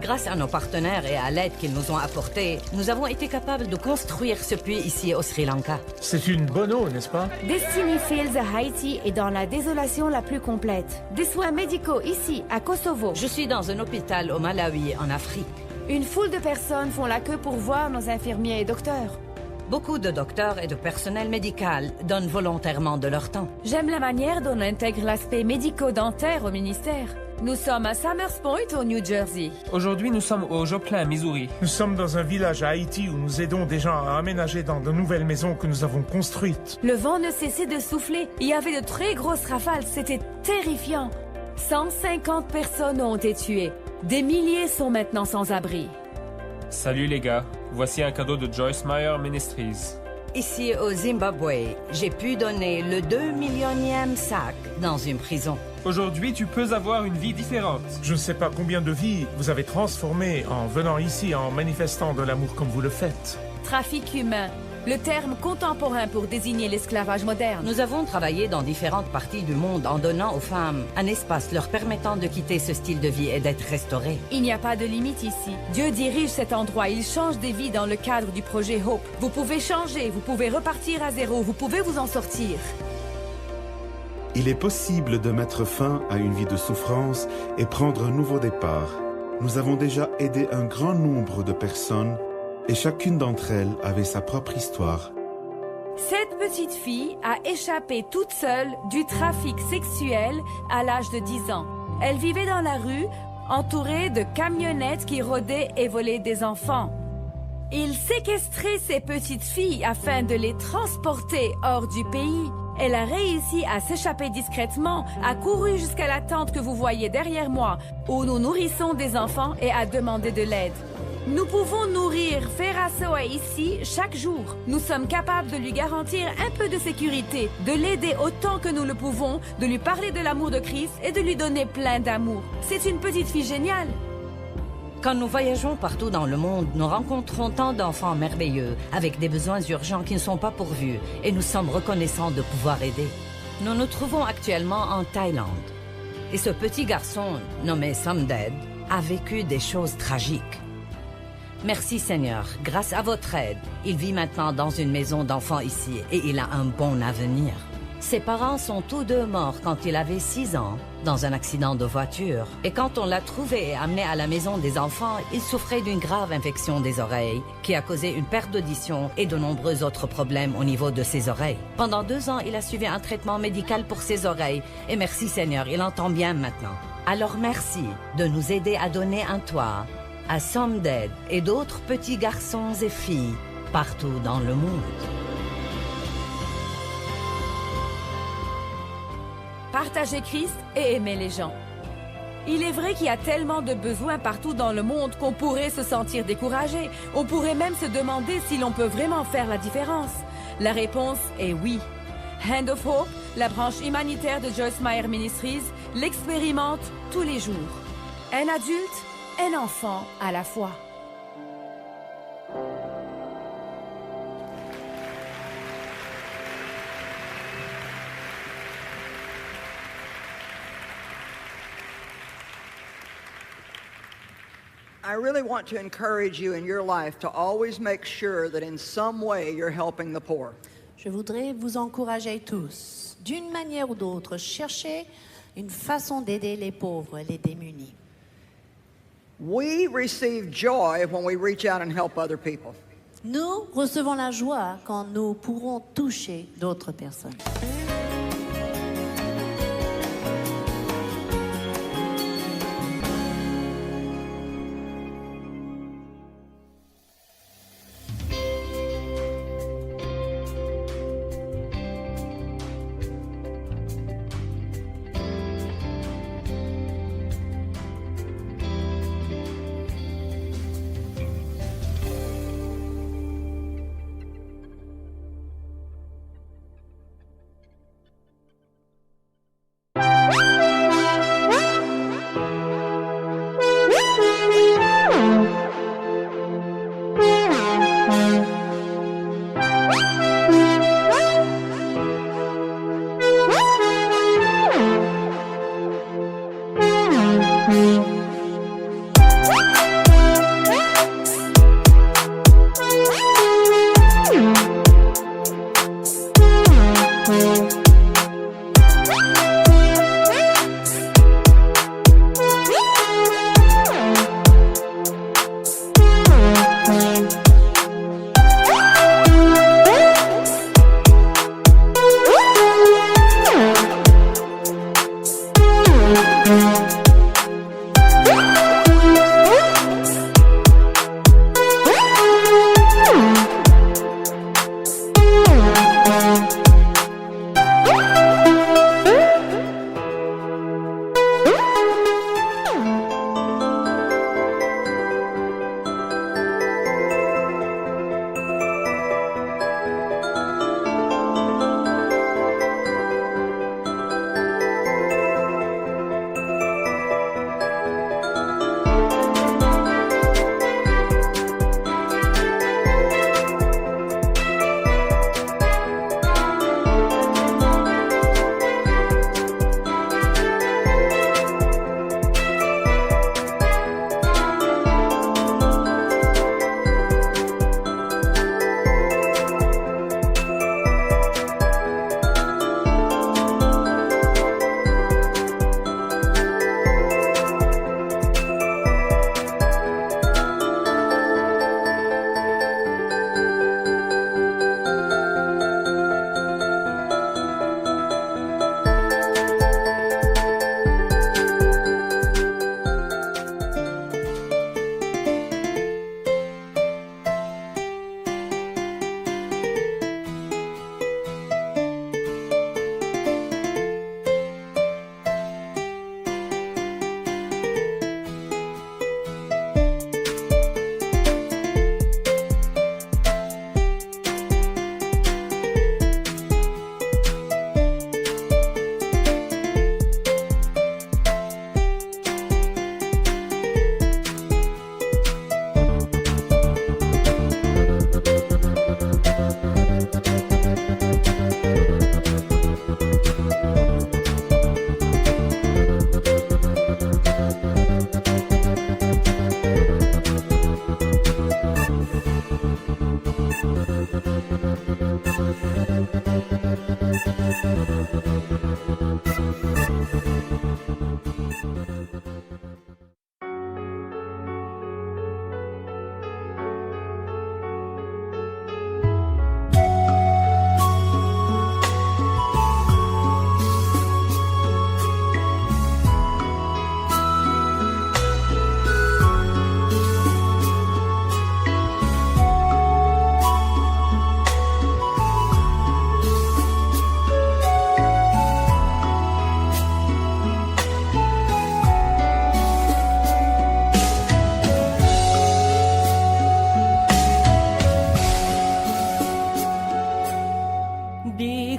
Grâce à nos partenaires et à l'aide qu'ils nous ont apportée, nous avons été capables de construire ce puits ici au Sri Lanka. c'est une bonne eau, n'est-ce pas? Destiny Fields à Haïti est dans la désolation la plus complète. Des soins médicaux ici, à Kosovo. Je suis dans un hôpital au Malawi, en Afrique. Une foule de personnes font la queue pour voir nos infirmiers et docteurs. Beaucoup de docteurs et de personnel médical donnent volontairement de leur temps. J'aime la manière dont on intègre l'aspect médico-dentaire au ministère. Nous sommes à Summers Point, au New Jersey. Aujourd'hui, nous sommes au Joplin, Missouri. Nous sommes dans un village à Haïti où nous aidons des gens à aménager dans de nouvelles maisons que nous avons construites. Le vent ne cessait de souffler. Il y avait de très grosses rafales. C'était terrifiant. 150 personnes ont été tuées. Des milliers sont maintenant sans abri. Salut les gars, voici un cadeau de Joyce Meyer Ministries. Ici au Zimbabwe, j'ai pu donner le 2 millionième sac dans une prison. Aujourd'hui, tu peux avoir une vie différente. Je ne sais pas combien de vies vous avez transformées en venant ici, en manifestant de l'amour comme vous le faites. Trafic humain, le terme contemporain pour désigner l'esclavage moderne. Nous avons travaillé dans différentes parties du monde en donnant aux femmes un espace leur permettant de quitter ce style de vie et d'être restaurées. Il n'y a pas de limite ici. Dieu dirige cet endroit, il change des vies dans le cadre du projet Hope. Vous pouvez changer, vous pouvez repartir à zéro, vous pouvez vous en sortir. Il est possible de mettre fin à une vie de souffrance et prendre un nouveau départ. Nous avons déjà aidé un grand nombre de personnes et chacune d'entre elles avait sa propre histoire. Cette petite fille a échappé toute seule du trafic sexuel à l'âge de 10 ans. Elle vivait dans la rue, entourée de camionnettes qui rôdaient et volaient des enfants. Il séquestrait ces petites filles afin de les transporter hors du pays. Elle a réussi à s'échapper discrètement, a couru jusqu'à la tente que vous voyez derrière moi, où nous nourrissons des enfants et a demandé de l'aide. Nous pouvons nourrir Ferasoa ici chaque jour. Nous sommes capables de lui garantir un peu de sécurité, de l'aider autant que nous le pouvons, de lui parler de l'amour de Christ et de lui donner plein d'amour. C'est une petite fille géniale. Quand nous voyageons partout dans le monde, nous rencontrons tant d'enfants merveilleux, avec des besoins urgents qui ne sont pas pourvus, et nous sommes reconnaissants de pouvoir aider. Nous nous trouvons actuellement en Thaïlande. Et ce petit garçon, nommé Somded, a vécu des choses tragiques. Merci Seigneur, grâce à votre aide, il vit maintenant dans une maison d'enfants ici, et il a un bon avenir. Ses parents sont tous deux morts quand il avait 6 ans, dans un accident de voiture. Et quand on l'a trouvé et amené à la maison des enfants, il souffrait d'une grave infection des oreilles, qui a causé une perte d'audition et de nombreux autres problèmes au niveau de ses oreilles. Pendant 2 ans, il a suivi un traitement médical pour ses oreilles, et merci Seigneur, il entend bien maintenant. Alors merci de nous aider à donner un toit à Somded et d'autres petits garçons et filles partout dans le monde. Partagez Christ et aimez les gens. Il est vrai qu'il y a tellement de besoins partout dans le monde qu'on pourrait se sentir découragé. On pourrait même se demander si l'on peut vraiment faire la différence. La réponse est oui. Hand of Hope, la branche humanitaire de Joyce Meyer Ministries, l'expérimente tous les jours. Un adulte, un enfant à la fois. I really want to encourage you in your life to always make sure that in some way you're helping the poor. Je voudrais vous encourager tous, d'une manière ou d'autre, chercher une façon d'aider les pauvres et les démunis. We receive joy when we reach out and help other people. Nous recevons la joie quand nous pourrons toucher d'autres personnes.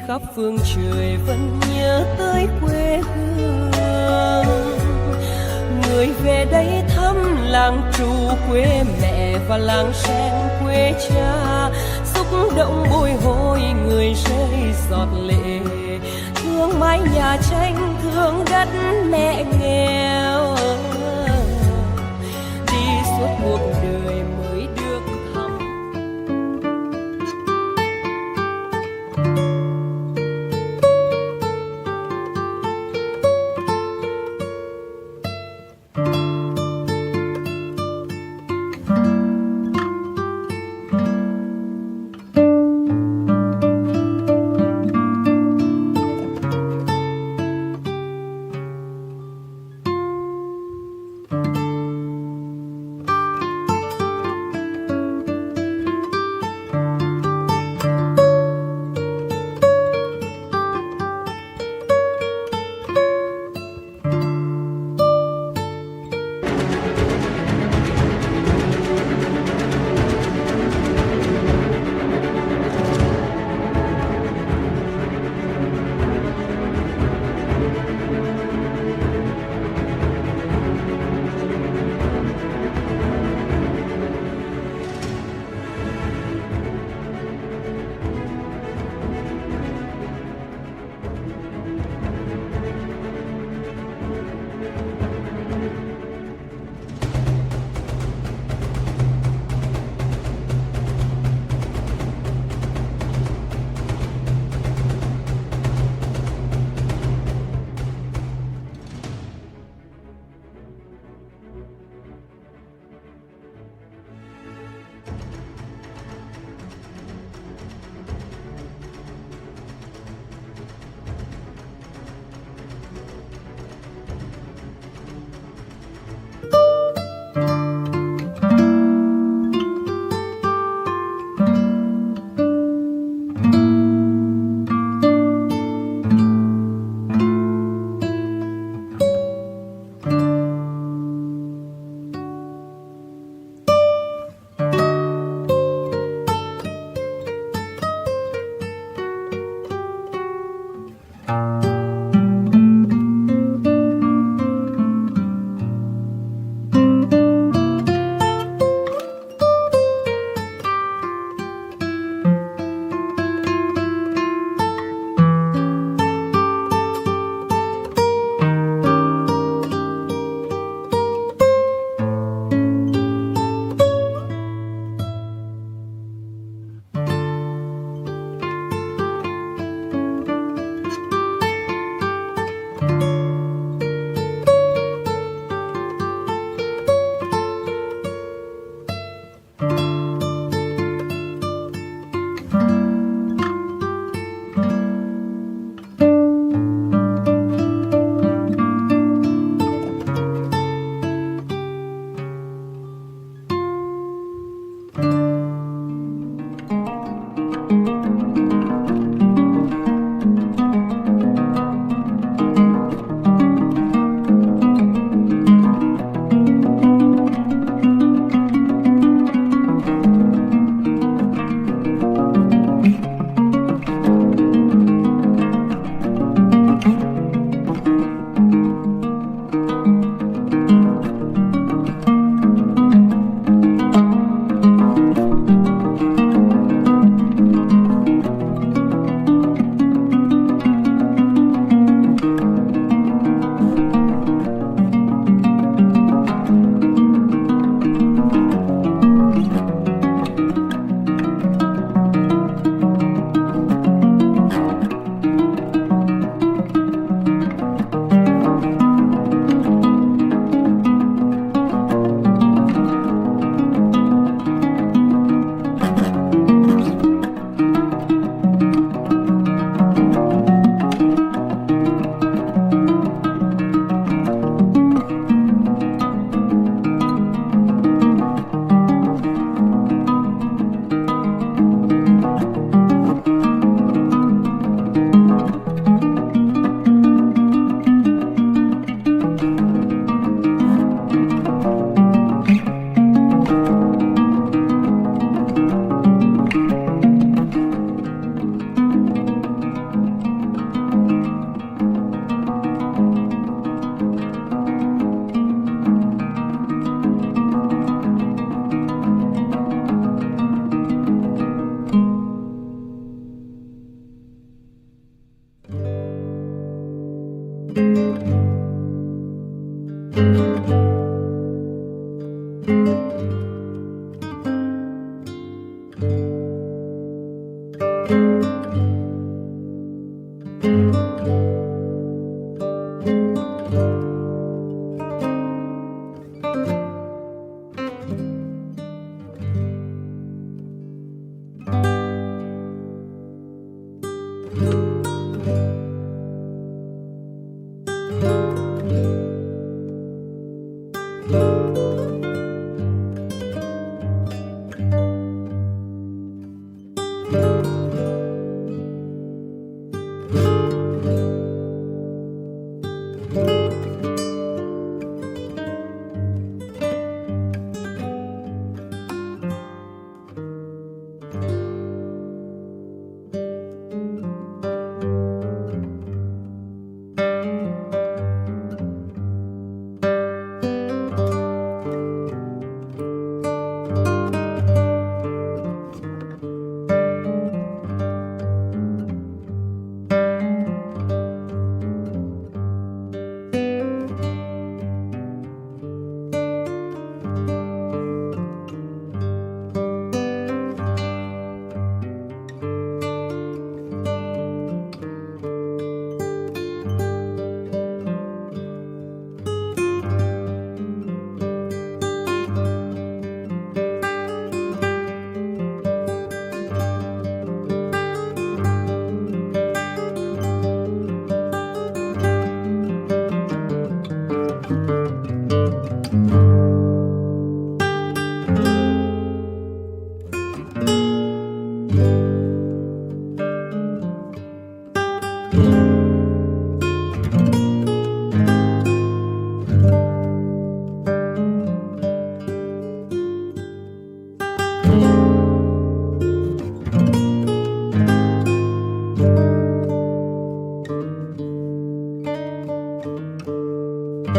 khắp phương trời vẫn nhớ tới quê hương. Người về đây thăm làng trù quê mẹ và làng sen quê cha, xúc động bồi hồi người rơi giọt lệ, thương mái nhà tranh thương đất mẹ nghèo. Đi suốt cuộc đời mới được thăm.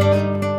Thank you.